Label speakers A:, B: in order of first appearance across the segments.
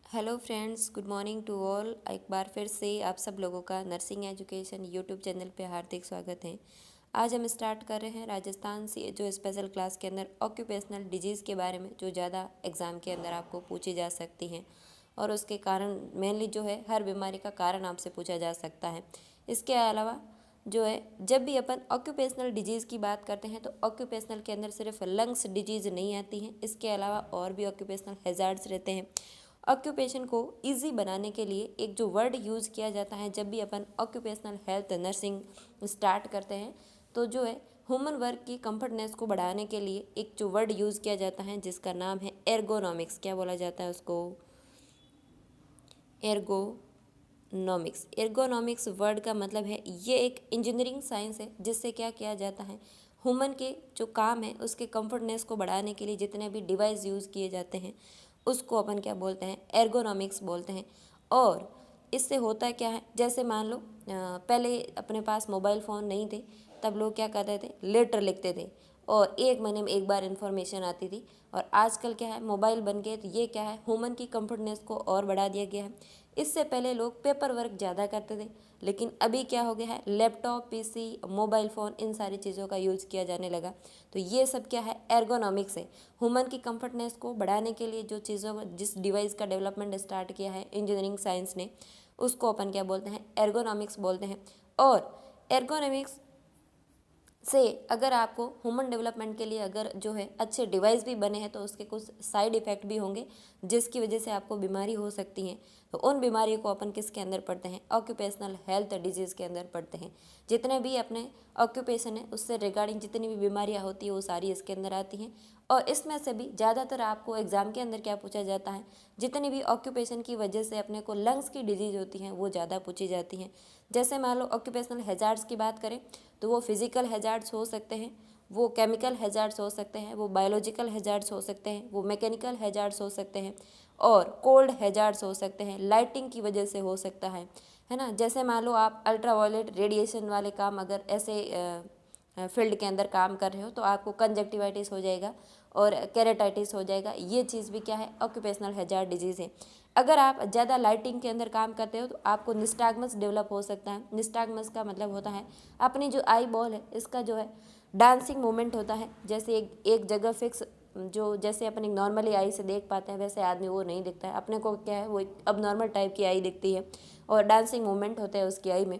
A: Hello friends, good morning to all. एक बार फिर से आप सब लोगों का नर्सिंग एजुकेशन यूट्यूब चैनल पे हार्दिक स्वागत है। आज हम स्टार्ट कर रहे हैं राजस्थान से जो स्पेशल क्लास के अंदर ऑक्यूपेशनल डिजीज़ के बारे में, जो ज़्यादा एग्ज़ाम के अंदर आपको पूछी जा सकती हैं और उसके कारण मेनली जो है हर बीमारी का कारण आपसे पूछा जा सकता है। इसके अलावा जो है जब भी अपन ऑक्यूपेशनल डिजीज़ की बात करते हैं तो ऑक्यूपेशनल के अंदर सिर्फ लंग्स डिजीज़ नहीं आती हैं, इसके अलावा और भी ऑक्यूपेशनल हैज़ार्ड्स रहते हैं। ऑक्यूपेशन को इजी बनाने के लिए एक जो वर्ड यूज़ किया जाता है जब भी अपन ऑक्यूपेशनल हेल्थ नर्सिंग स्टार्ट करते हैं, तो जो है ह्यूमन वर्क की कंफर्टनेस को बढ़ाने के लिए एक जो वर्ड यूज़ किया जाता है जिसका नाम है एर्गोनॉमिक्स। क्या बोला जाता है उसको? एर्गोनॉमिक्स। एर्गोनॉमिक्स वर्ड का मतलब है ये एक इंजीनियरिंग साइंस है जिससे क्या किया जाता है, ह्यूमन के जो काम है उसके कंफर्टनेस को बढ़ाने के लिए जितने भी डिवाइस यूज़ किए जाते हैं उसको अपन क्या बोलते हैं, एर्गोनॉमिक्स बोलते हैं। और इससे होता क्या है, जैसे मान लो पहले अपने पास मोबाइल फ़ोन नहीं थे, तब लोग क्या करते थे, लेटर लिखते थे और एक महीने में एक बार इन्फॉर्मेशन आती थी। और आजकल क्या है, मोबाइल बन गए, तो ये क्या है, ह्यूमन की कंफर्टनेस को और बढ़ा दिया गया है। इससे पहले लोग पेपर वर्क ज़्यादा करते थे, लेकिन अभी क्या हो गया है, लैपटॉप, पीसी, मोबाइल फ़ोन, इन सारी चीज़ों का यूज़ किया जाने लगा। तो ये सब क्या है, एर्गोनॉमिक्स है। ह्यूमन की कंफर्टनेस को बढ़ाने के लिए जो चीज़ों जिस डिवाइस का डेवलपमेंट स्टार्ट किया है इंजीनियरिंग साइंस ने, उसको अपन क्या बोलते हैं, एर्गोनॉमिक्स बोलते हैं। और एर्गोनॉमिक्स से अगर आपको ह्यूमन डेवलपमेंट के लिए अगर जो है अच्छे डिवाइस भी बने हैं तो उसके कुछ साइड इफ़ेक्ट भी होंगे जिसकी वजह से आपको बीमारी हो सकती है। तो उन बीमारियों को अपन किसके अंदर पढ़ते हैं, ऑक्यूपेशनल हेल्थ डिजीज़ के अंदर पढ़ते हैं। जितने भी अपने ऑक्यूपेशन है उससे रिगार्डिंग जितनी भी बीमारियाँ होती है वो सारी इसके अंदर आती हैं। और इसमें से भी ज़्यादातर आपको एग्ज़ाम के अंदर क्या पूछा जाता है, जितनी भी ऑक्यूपेशन की वजह से अपने को लंग्स की डिजीज़ होती हैं वो ज़्यादा पूछी जाती हैं। जैसे मान लो ऑक्यूपेशनल हैज़ार्ड्स की बात करें तो वो फिज़िकल हैज़ार्ड्स हो सकते हैं, वो केमिकल हैज़ार्ड्स हो सकते हैं, वो बायोलॉजिकल हैज़ार्ड्स हो सकते हैं, वो मैकेनिकल हैज़ार्ड्स हो सकते हैं और कोल्ड हैज़ार्ड्स हो सकते हैं, लाइटिंग की वजह से हो सकता है ना। जैसे मान लो आप अल्ट्रावायलेट रेडिएशन वाले काम अगर ऐसे फील्ड के अंदर काम कर रहे हो तो आपको कंजक्टिवाइटिस हो जाएगा और केरेटाइटिस हो जाएगा। ये चीज़ भी क्या है, ऑक्यूपेशनल हैज़ार्ड डिजीज़ है। अगर आप ज़्यादा लाइटिंग के अंदर काम करते हो तो आपको निस्टैग्मस डेवलप हो सकता है। निस्टैग्मस का मतलब होता है अपनी जो आई बॉल है इसका जो है डांसिंग मूवमेंट होता है। जैसे एक जगह फिक्स, जो जैसे अपन एक नॉर्मली आई से देख पाते हैं वैसे आदमी वो नहीं दिखता है, अपने को क्या है वो अब नॉर्मल टाइप की आई दिखती है और डांसिंग मूवमेंट होता है उसकी आई में,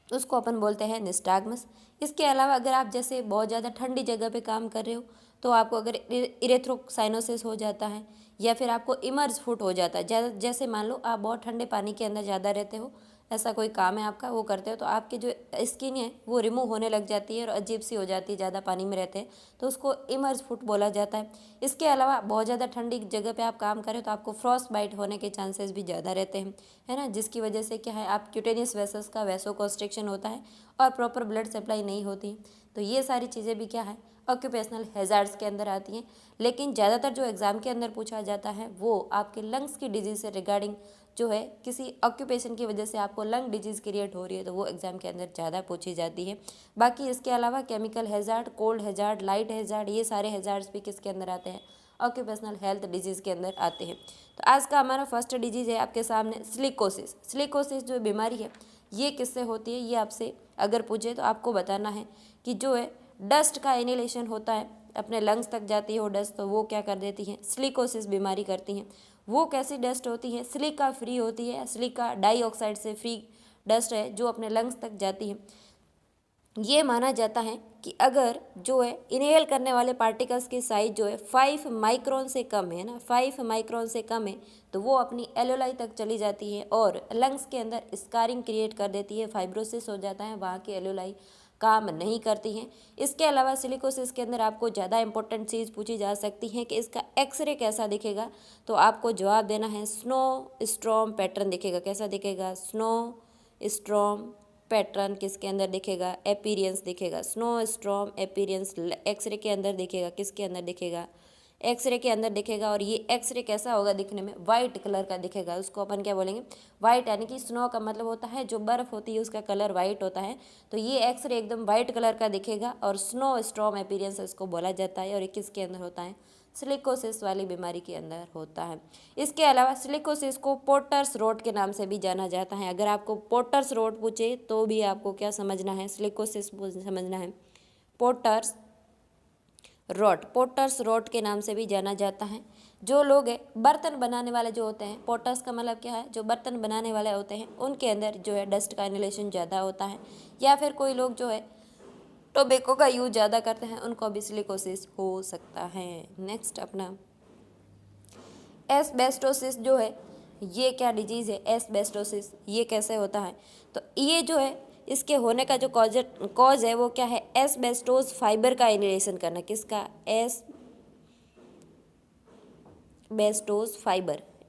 A: उसको अपन बोलते हैं निस्टैग्मस। इसके अलावा अगर आप जैसे बहुत ज़्यादा ठंडी जगह पे काम कर रहे हो तो आपको अगर इरेथ्रोसाइनोसिस हो जाता है या फिर आपको इमर्ज फुट हो जाता है, जैसे मान लो आप बहुत ठंडे पानी के अंदर ज़्यादा रहते हो, ऐसा कोई काम है आपका, वो करते हो तो आपकी जो स्किन है वो रिमूव होने लग जाती है और अजीब सी हो जाती है, ज़्यादा पानी में रहते हैं तो उसको इमर्ज फुट बोला जाता है। इसके अलावा बहुत ज़्यादा ठंडी जगह पे आप काम करें तो आपको फ्रॉस्ट बाइट होने के चांसेस भी ज़्यादा रहते हैं, है ना, जिसकी वजह से क्या है, आप क्यूटेनियस वेसल्स का वैसोकॉन्स्ट्रिक्शन होता है और प्रॉपर ब्लड सप्लाई नहीं होती। तो ये सारी चीज़ें भी क्या है, ऑक्यूपेशनल हैज़ार्ड्स के अंदर आती हैं। लेकिन ज़्यादातर जो एग्ज़ाम के अंदर पूछा जाता है वो आपके लंग्स की डिजीज़ से रिगार्डिंग जो है, किसी ऑक्यूपेशन की वजह से आपको लंग डिजीज़ क्रिएट हो रही है तो वो एग्ज़ाम के अंदर ज़्यादा पूछी जाती है। बाकी इसके अलावा chemical hazard, cold hazard, light hazard, ये सारे हैज़ार्ड्स भी किसके अंदर आते हैं, ऑक्यूपेशनल हेल्थ डिजीज़ के अंदर आते हैं। तो आज का हमारा फर्स्ट डिजीज़ है आपके सामने सिलिकोसिस। सिलिकोसिस जो बीमारी है ये किससे होती है, ये आपसे अगर पूछे तो आपको बताना है कि जो है डस्ट का इनहेलेशन होता है, अपने लंग्स तक जाती है वो डस्ट, तो वो क्या कर देती है, सिलिकोसिस बीमारी करती हैं। वो कैसी डस्ट होती है, सिलिका फ्री होती है, सिलिका डाइऑक्साइड से फ्री डस्ट है जो अपने लंग्स तक जाती है। ये माना जाता है कि अगर जो है इनहेल करने वाले पार्टिकल्स की साइज जो है 5 माइक्रोन से कम है ना, 5 माइक्रोन से कम है तो वो अपनी एलोलाई तक चली जाती है और लंग्स के अंदर स्कारिंग क्रिएट कर देती है, फाइब्रोसिस हो जाता है, वहाँ की एलोलाई काम नहीं करती हैं। इसके अलावा सिलिकोसिस के अंदर आपको ज़्यादा इंपॉर्टेंट चीज़ पूछी जा सकती है कि इसका एक्सरे कैसा दिखेगा, तो आपको जवाब देना है स्नो स्ट्रॉम पैटर्न दिखेगा। कैसा दिखेगा, स्नो स्ट्रॉम पैटर्न किसके अंदर दिखेगा, अपीयरेंस दिखेगा, स्नो स्ट्रॉम अपीयरेंस एक्सरे के अंदर दिखेगा, किसके अंदर दिखेगा, एक्सरे के अंदर दिखेगा, और ये एक्सरे कैसा होगा दिखने में, वाइट कलर का दिखेगा। उसको अपन क्या बोलेंगे, वाइट, यानी कि स्नो का मतलब होता है जो बर्फ़ होती है उसका कलर वाइट होता है। तो ये एक्सरे एकदम वाइट कलर का दिखेगा और स्नो स्टॉर्म अपीयरेंस इसको बोला जाता है। और ये किसके अंदर होता है, सिलिकोसिस वाली बीमारी के अंदर होता है। इसके अलावा सिलिकोसिस को पोर्टर्स रोट के नाम से भी जाना जाता है। अगर आपको पोर्टर्स रोट पूछे तो भी आपको क्या समझना है, सिलिकोसिस समझना है। पोर्टर्स रोट के नाम से भी जाना जाता है। जो लोग है बर्तन बनाने वाले जो होते हैं, पोर्टर्स का मतलब क्या है, जो बर्तन बनाने वाले होते हैं उनके अंदर जो है डस्ट का इनहेलेशन ज़्यादा होता है। या फिर कोई लोग जो है टोबैको का यूज ज़्यादा करते हैं, उनको भी सिलिकोसिस हो सकता है। नेक्स्ट अपना एस्बेस्टोसिस जो है, ये क्या डिजीज़ है, एस्बेस्टोसिस ये कैसे होता है, तो ये जो है इसके होने का जो कॉज है वो क्या है, एस्बेस्टोस फाइबर का इनहेलेशन करना। किसका,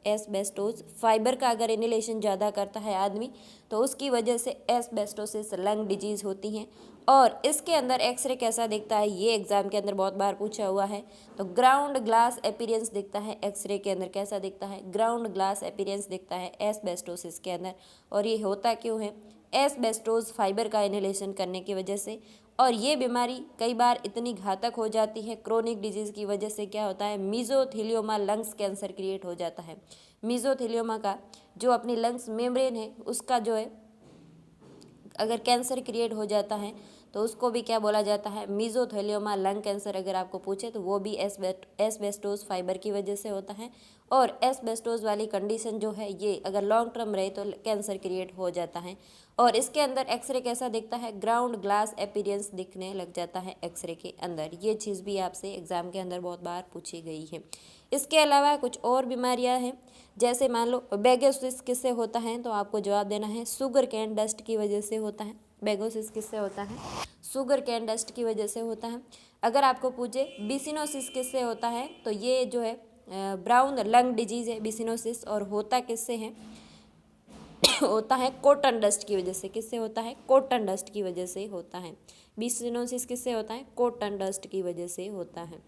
A: एस्बेस्टोस फाइबर का अगर इनहेलेशन ज़्यादा करता है आदमी तो उसकी वजह से एस्बेस्टोसिस लंग डिजीज़ होती हैं। और इसके अंदर एक्सरे कैसा दिखता है, ये एग्जाम के अंदर बहुत बार पूछा हुआ है। तो ग्राउंड ग्लास अपीयरेंस दिखता है एक्सरे के अंदर, कैसा दिखता है, ग्राउंड ग्लास अपीयरेंस दिखता है एस्बेस्टोसिस के अंदर। और ये होता क्यों है, एस्बेस्टोस फाइबर का इनहेलेशन करने की वजह से। और ये बीमारी कई बार इतनी घातक हो जाती है क्रोनिक डिजीज़ की वजह से, क्या होता है, मीजोथेलियोमा लंग्स कैंसर क्रिएट हो जाता है। मीजोथेलियोमा का जो अपनी लंग्स मेम्ब्रेन है उसका जो है अगर कैंसर क्रिएट हो जाता है तो उसको भी क्या बोला जाता है, मीजोथेलियोमा लंग कैंसर। अगर आपको पूछे तो वो भी एस्बेस्टोस फाइबर की वजह से होता है। और एस्बेस्टोस वाली कंडीशन जो है ये अगर लॉन्ग टर्म रहे तो कैंसर क्रिएट हो जाता है। और इसके अंदर एक्सरे कैसा दिखता है, ग्राउंड ग्लास अपीयरेंस दिखने लग जाता है एक्सरे के अंदर। ये चीज़ भी आपसे एग्जाम के अंदर बहुत बार पूछी गई है। इसके अलावा कुछ और बीमारियां हैं, जैसे मान लो बेगोसिस किससे होता है, तो आपको जवाब देना है शुगर कैन डस्ट की वजह से होता है। बेगोसिस किससे होता है, शुगर कैन डस्ट की वजह से होता है। अगर आपको पूछे बिसिनोसिस किससे होता है, तो ये जो है ब्राउन लंग डिजीज़ है बिसिनोसिस, और होता किससे है होता है कॉटन डस्ट की वजह से। किससे होता है, कॉटन डस्ट की वजह से होता है। बिसिनोसिस किससे होता है, कॉटन डस्ट की वजह से होता है,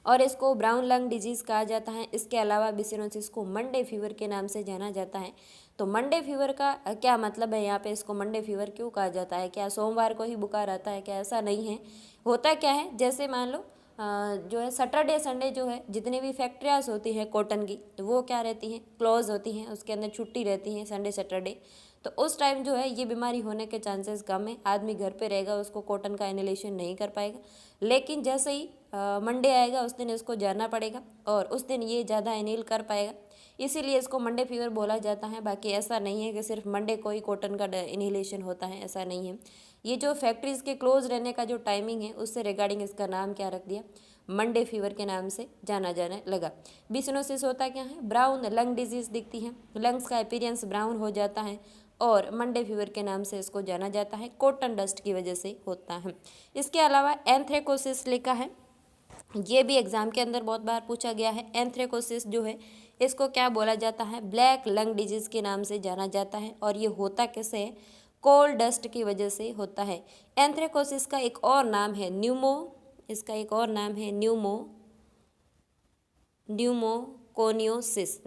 A: और इसको ब्राउन लंग डिजीज़ कहा जाता है। इसके अलावा बिसिनोसिस को मंडे फीवर के नाम से जाना जाता है। तो मंडे फीवर का क्या मतलब है यहाँ पे, इसको मंडे फीवर क्यों कहा जाता है, क्या सोमवार को ही बुखार आता है, क्या ऐसा नहीं है। होता क्या है, जैसे मान लो जो है सैटरडे संडे जो है जितनी भी फैक्ट्रियाज होती हैं कॉटन की, तो वो क्या रहती हैं, क्लोज होती हैं, उसके अंदर छुट्टी रहती है संडे सैटरडे। तो उस टाइम जो है ये बीमारी होने के चांसेस कम है, आदमी घर पे रहेगा, उसको कॉटन का इनहेलेशन नहीं कर पाएगा। लेकिन जैसे ही मंडे आएगा उस दिन इसको जाना पड़ेगा और उस दिन ये ज़्यादा इनहेल कर पाएगा, इसीलिए इसको मंडे फीवर बोला जाता है। बाकी ऐसा नहीं है कि सिर्फ मंडे को ही कॉटन का इनहेलेशन होता है, ऐसा नहीं है। ये जो फैक्ट्रीज़ के क्लोज रहने का जो टाइमिंग है उससे रिगार्डिंग इसका नाम क्या रख दिया, मंडे फीवर के नाम से जाना जाने लगा। बिसिनोसिस होता क्या है, ब्राउन लंग डिजीज़ दिखती है, लंग्स का अपीयरेंस ब्राउन हो जाता है, और मंडे फीवर के नाम से इसको जाना जाता है, कॉटन डस्ट की वजह से होता है। इसके अलावा एंथ्रेकोसिस लिखा है, ये भी एग्जाम के अंदर बहुत बार पूछा गया है। एंथ्रेकोसिस जो है इसको क्या बोला जाता है, ब्लैक लंग डिजीज़ के नाम से जाना जाता है, और ये होता कैसे है, कोल डस्ट की वजह से होता है। एंथ्रेकोसिस का एक और नाम है न्यूमोकोनियोसिस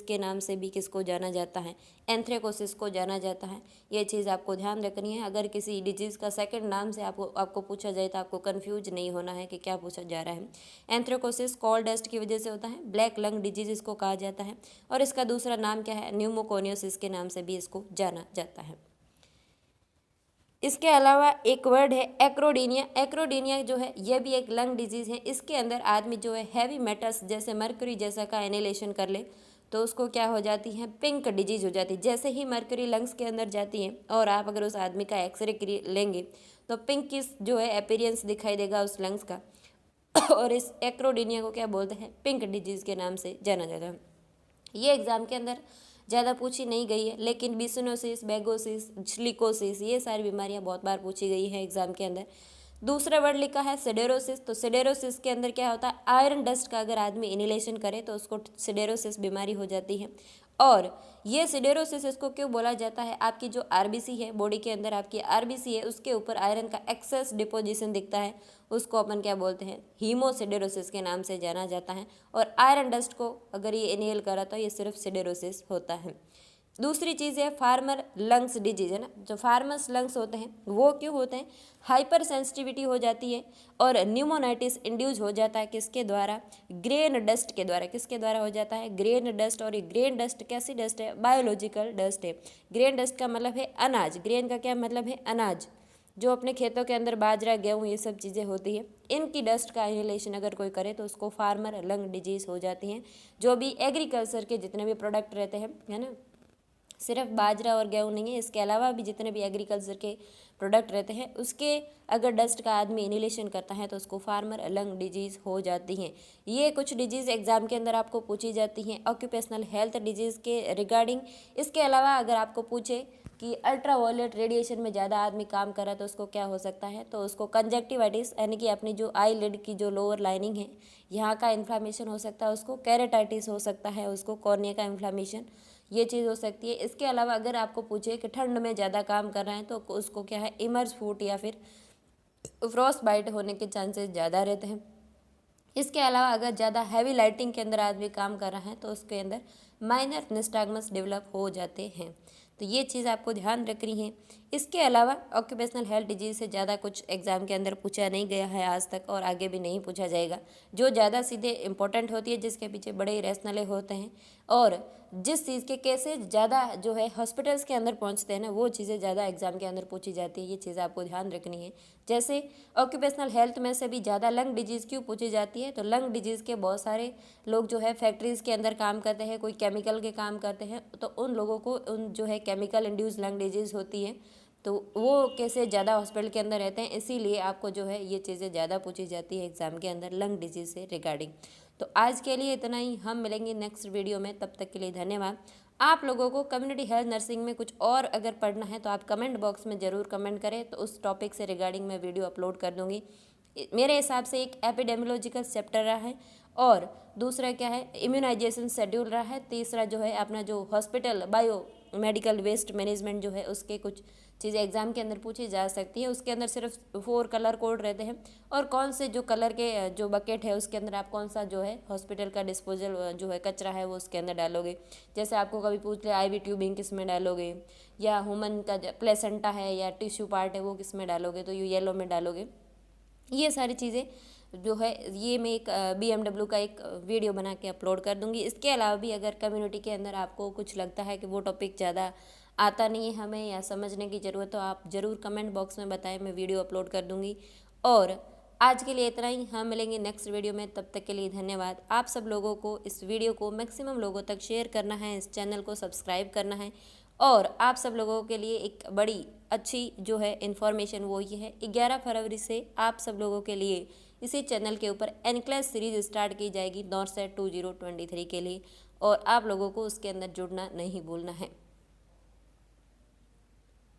A: के नाम से भी किसको जाना जाता है, एंथ्रेकोसिस को जाना जाता है। ये चीज़ आपको ध्यान रखनी है। अगर किसी डिजीज़ का सेकंड नाम से आपको पूछा जाए तो आपको कंफ्यूज नहीं होना है कि क्या पूछा जा रहा है। एंथ्रेकोसिस कोल डस्ट की वजह से होता है, ब्लैक लंग डिजीज़ इसको कहा जाता है, और इसका दूसरा नाम क्या है, न्यूमोकोनियोसिस के नाम से भी इसको जाना जाता है। इसके अलावा एक वर्ड है एक्रोडीनिया। एक्रोडीनिया जो है यह भी एक लंग डिजीज़ है। इसके अंदर आदमी जो है हैवी मेटल्स जैसे मर्क्यूरी जैसा का इनहेलेशन कर ले तो उसको क्या हो जाती है, पिंक डिजीज़ हो जाती है। जैसे ही मर्क्यूरी लंग्स के अंदर जाती है और आप अगर उस आदमी का एक्सरे लेंगे तो पिंकिश जो है अपीयरेंस दिखाई देगा उस लंग्स का, और इस एक्रोडीनिया को क्या बोलते हैं, पिंक डिजीज़ के नाम से जाना जाता है। ये एग्ज़ाम के अंदर ज़्यादा पूछी नहीं गई है, लेकिन बिसिनोसिस, बेगोसिस, सिलिकोसिस ये सारी बीमारियां बहुत बार पूछी गई हैं एग्जाम के अंदर। दूसरा वर्ड लिखा है सिडेरोसिस। तो सिडेरोसिस के अंदर क्या होता है, आयरन डस्ट का अगर आदमी इनहेलेशन करे तो उसको सिडेरोसिस बीमारी हो जाती है। और ये सिडेरोसिस इसको क्यों बोला जाता है, आपकी जो आरबीसी है, बॉडी के अंदर आपकी आरबीसी है, उसके ऊपर आयरन का एक्सेस डिपोजिशन दिखता है, उसको अपन क्या बोलते हैं, हीमोसिडेरोसिस के नाम से जाना जाता है। और आयरन डस्ट को अगर ये इनहेल करा तो ये सिर्फ सिडेरोसिस होता है। दूसरी चीज़ है फार्मर लंग्स डिजीज, है ना। जो फार्मर्स लंग्स होते हैं वो क्यों होते हैं, हाइपर सेंसिटिविटी हो जाती है और न्यूमोनाइटिस इंड्यूस हो जाता है, किसके द्वारा, ग्रेन डस्ट के द्वारा। किसके द्वारा हो जाता है, ग्रेन डस्ट। और ये ग्रेन डस्ट कैसी डस्ट है, बायोलॉजिकल डस्ट है। ग्रेन डस्ट का मतलब है अनाज, ग्रेन का क्या मतलब है, अनाज, जो अपने खेतों के अंदर बाजरा गेहूँ ये सब चीज़ें होती है, इनकी डस्ट का इनहेलेशन अगर कोई करे तो उसको फार्मर लंग डिजीज़ हो जाती हैं। जो भी एग्रीकल्चर के जितने भी प्रोडक्ट रहते हैं, है ना, सिर्फ बाजरा और गेहूँ नहीं है, इसके अलावा भी जितने भी एग्रीकल्चर के प्रोडक्ट रहते हैं उसके अगर डस्ट का आदमी इनहेलेशन करता है तो उसको फार्मर लंग डिजीज़ हो जाती हैं। ये कुछ डिजीज़ एग्जाम के अंदर आपको पूछी जाती हैं ऑक्यूपेशनल हेल्थ डिजीज़ के रिगार्डिंग। इसके अलावा अगर आपको पूछे कि अल्ट्रा वायलेट रेडिएशन में ज़्यादा आदमी काम कर रहा है तो उसको क्या हो सकता है, तो उसको कंजक्टिवाइटिस यानी कि अपनी जो आई लिड की जो लोअर लाइनिंग है यहाँ का इन्फ्लामेशन हो सकता है, उसको कैरेटाइटिस हो सकता है, उसको कॉर्निया का इन्फ्लामेशन, ये चीज़ हो सकती है। इसके अलावा अगर आपको पूछे कि ठंड में ज़्यादा काम कर रहे हैं तो उसको क्या है, इमर्ज फूट या फिर फ्रॉस्ट बाइट होने के चांसेस ज़्यादा रहते हैं। इसके अलावा अगर ज़्यादा हैवी लाइटिंग के अंदर आदमी काम कर रहा है तो उसके अंदर माइनर निस्टैग्मस डेवलप हो जाते हैं। तो ये चीज़ आपको ध्यान रखनी है। इसके अलावा ऑक्यूपेशनल हेल्थ डिजीज से ज़्यादा कुछ एग्जाम के अंदर पूछा नहीं गया है आज तक और आगे भी नहीं पूछा जाएगा। जो ज़्यादा सीधे इंपॉर्टेंट होती है, जिसके पीछे बड़े रैशनले होते हैं और जिस चीज़ के केसेस ज़्यादा जो है हॉस्पिटल्स के अंदर पहुंचते हैं ना, वो चीज़ें ज़्यादा एग्जाम के अंदर पूछी जाती है। ये चीज़ आपको ध्यान रखनी है। जैसे ऑक्यूपेशनल हेल्थ में से भी ज़्यादा लंग डिजीज़ क्यों पूछी जाती है, तो लंग डिजीज़ के बहुत सारे लोग जो है फैक्ट्रीज़ के अंदर काम करते हैं, कोई केमिकल के काम करते हैं, तो उन लोगों को उन जो है केमिकल इंड्यूस लंग डिजीज़ होती है, तो वो कैसे ज़्यादा हॉस्पिटल के अंदर रहते हैं, इसीलिए आपको जो है ये चीज़ें ज़्यादा पूछी जाती है एग्जाम के अंदर लंग डिजीज़ से रिगार्डिंग। तो आज के लिए इतना ही, हम मिलेंगे नेक्स्ट वीडियो में, तब तक के लिए धन्यवाद। आप लोगों को कम्युनिटी हेल्थ नर्सिंग में कुछ और अगर पढ़ना है तो आप कमेंट बॉक्स में ज़रूर कमेंट करें, तो उस टॉपिक से रिगार्डिंग मैं वीडियो अपलोड कर दूँगी। मेरे हिसाब से एक एपिडेमियोलॉजिकल चैप्टर रहा है और दूसरा क्या है, इम्यूनाइजेशन शेड्यूल रहा है, तीसरा जो है अपना जो hospital bio medical waste management जो है उसके कुछ चीज़ें एग्जाम के अंदर पूछी जा सकती है। उसके अंदर सिर्फ 4 कलर कोड रहते हैं और कौन से जो कलर के जो बकेट है उसके अंदर आप कौन सा जो है हॉस्पिटल का डिस्पोजल जो है कचरा है वो उसके अंदर डालोगे। जैसे आपको कभी पूछ ले आईवी ट्यूबिंग किस में डालोगे, या ह्यूमन का प्लेसेंटा है या टिश्यू पार्ट है वो किस में डालोगे, तो ये येलो में डालोगे। ये सारी चीज़ें जो है ये मैं एक BMW का एक वीडियो बना के अपलोड कर दूंगी। इसके अलावा भी अगर कम्युनिटी के अंदर आपको कुछ लगता है कि वो टॉपिक ज़्यादा आता नहीं है हमें या समझने की ज़रूरत, तो आप ज़रूर कमेंट बॉक्स में बताएं, मैं वीडियो अपलोड कर दूंगी। और आज के लिए इतना ही, हम मिलेंगे नेक्स्ट वीडियो में, तब तक के लिए धन्यवाद। आप सब लोगों को इस वीडियो को मैक्सिमम लोगों तक शेयर करना है, इस चैनल को सब्सक्राइब करना है। और आप सब लोगों के लिए एक बड़ी अच्छी जो है इन्फॉर्मेशन वो ये है, 11 फरवरी से आप सब लोगों के लिए इसी चैनल के ऊपर एनक्लेस सीरीज स्टार्ट की जाएगी नॉर्थ सेट 2023 के लिए, और आप लोगों को उसके अंदर जुड़ना नहीं भूलना है।